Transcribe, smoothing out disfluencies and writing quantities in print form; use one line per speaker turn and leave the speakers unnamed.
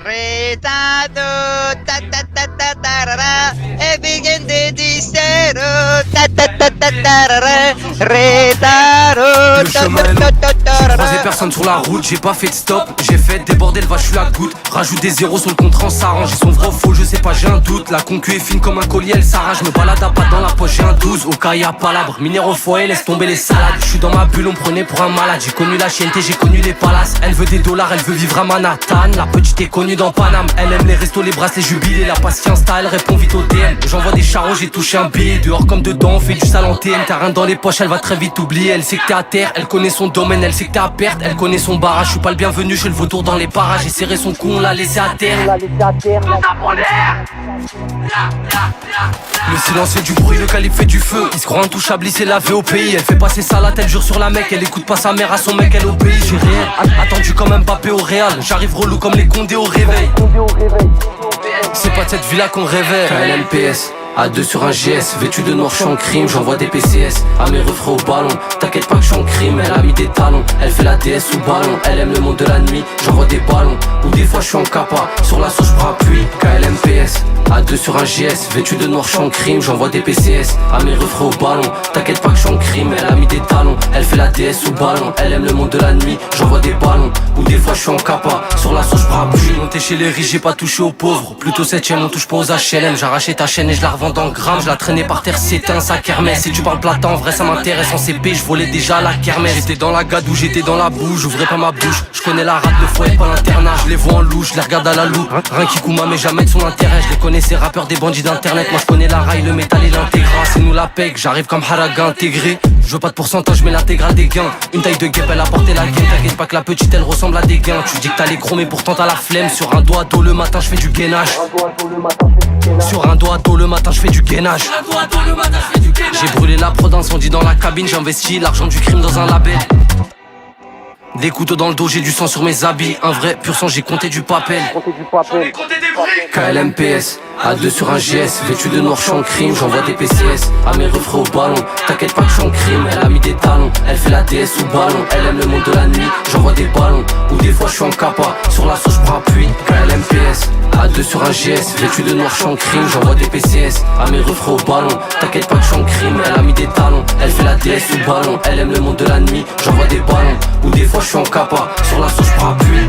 Retado, ta ta ta ta tarara, et begin de dicero, ta ta ta ta tarara, retado,
Le chemin est long, j'ai croisé personne sur la route, j'ai pas fait de stop, j'ai fait déborder le vache, je suis la goutte. Rajoute des zéros sur le contrat, on s'arrange, ils sont vrais ou faux, je sais pas, j'ai un doute. La concu est fine comme un collier, elle s'arrache, me balade à pas dans la poche, j'ai un 12. Au cas y'a palabre, minéraux au foyer, laisse tomber les salades. Je suis dans ma bulle, on me prenait pour un malade, j'ai connu la chienneté, j'ai connu les palaces. Elle veut des dollars, elle veut vivre à Manhattan, la petite est connue dans Paname. Elle aime les restos, les bracelets jubilés, la patience, elle répond vite au DM. J'envoie des charros, j'ai touché un billet, dehors comme dedans, on fait du sale en TM. T'as rien dans les poches, elle va très vite oublier. Elle sait que t'es à terre, elle connaît son domaine, elle sait que t'es à perte, elle connaît son barrage. Je suis pas le bienvenu, je fais le vautour dans les parages. J'ai serré son cou, on l'a laissé à terre. Le silence fait du bruit, le calibre fait du feu. Il se croit intouchable, il s'est lavé au pays. Elle fait passer sa latte, elle jure sur la mec. Elle écoute pas sa mère à son mec, elle au pays. J'ai réel, attendu comme Mbappé au Real. J'arrive relou comme les Condés au réveil. C'est pas de cette villa qu'on rêvait. KLMPS, A2 sur un GS, vêtu de noir, je suis en crime, j'envoie des PCS à mes refrains au ballon. T'inquiète pas que je suis en crime, elle a mis des talons. Elle fait la DS sous ballon, elle aime le monde de la nuit. J'envoie des ballons, ou des fois je suis en capa. Sur la sauce, je prends appui, KLMPS, A2 sur un GS, vêtu de noir, je suis en crime, j'envoie des PCS à mes refrains au ballon. T'inquiète pas que je suis en crime, elle a mis des talons. Elle fait la DS sous ballon, elle aime le monde de la nuit. J'envoie des ballons, ou des fois je suis en capa. Sur la sauce, je prends appui. Monté chez les riches, j'ai pas touché aux pauvres. Plutôt 7ème, on touche pas aux HLM. J'arrachais ta chaîne et je la revends en grammes. Je la traînais par terre, c'était un sac Hermès. Si tu parles plata, en vrai ça m'intéresse. En CP, je volais déjà à la kermesse. J'étais dans la gadoue, j'étais dans la bouche. J'ouvrais pas ma bouche, je connais la rate, le foyer, pas l'internat. Je les vois en louche, je les regarde à la loupe. Rien qui couma, mais jamais de son intérêt. Je les connais, ces rappeurs, des bandits d'internet. Moi je connais la raille, le métal et l'intégral. C'est nous la peg, j'arrive comme Haraga intégré. Je veux pas de pourcentage, mais l'intégrale des gains. Une taille de guêpe, elle a porté la gaine. T'inquiète pas que la petite, elle ressemble à des gains. Tu dis que t'as les gros, mais pourtant t'as la flemme. Sur un doigt d'eau le matin, je fais du gainage. Sur un doigt d'eau le matin, je fais du gainage. J'ai brûlé la prod, incendie dans la cabine. J'ai investi l'argent du crime dans un label. Des couteaux dans le dos, j'ai du sang sur mes habits. Un vrai pur sang, j'ai compté du papel. KLMPS, A2 sur un GS, vêtu de noir, je suis en crime. J'envoie des PCS à mes refrains au ballon. T'inquiète pas que je suis en crime, elle a mis des talons. Elle fait la DS sous ballon, elle aime le monde de la nuit. J'envoie des ballons, ou des fois je suis en capa. Sur la sauce, je prends appui. KLMPS, A2 sur un GS, vêtu de noir, je suis en crime. J'envoie des PCS à mes refrains au ballon. T'inquiète pas que je suis en crime, elle a mis des talons. Elle fait la DS sous ballon, elle aime le monde de la nuit. J'envoie des ballons, ou des fois je suis en capa. Sur la sauce, je prends appui.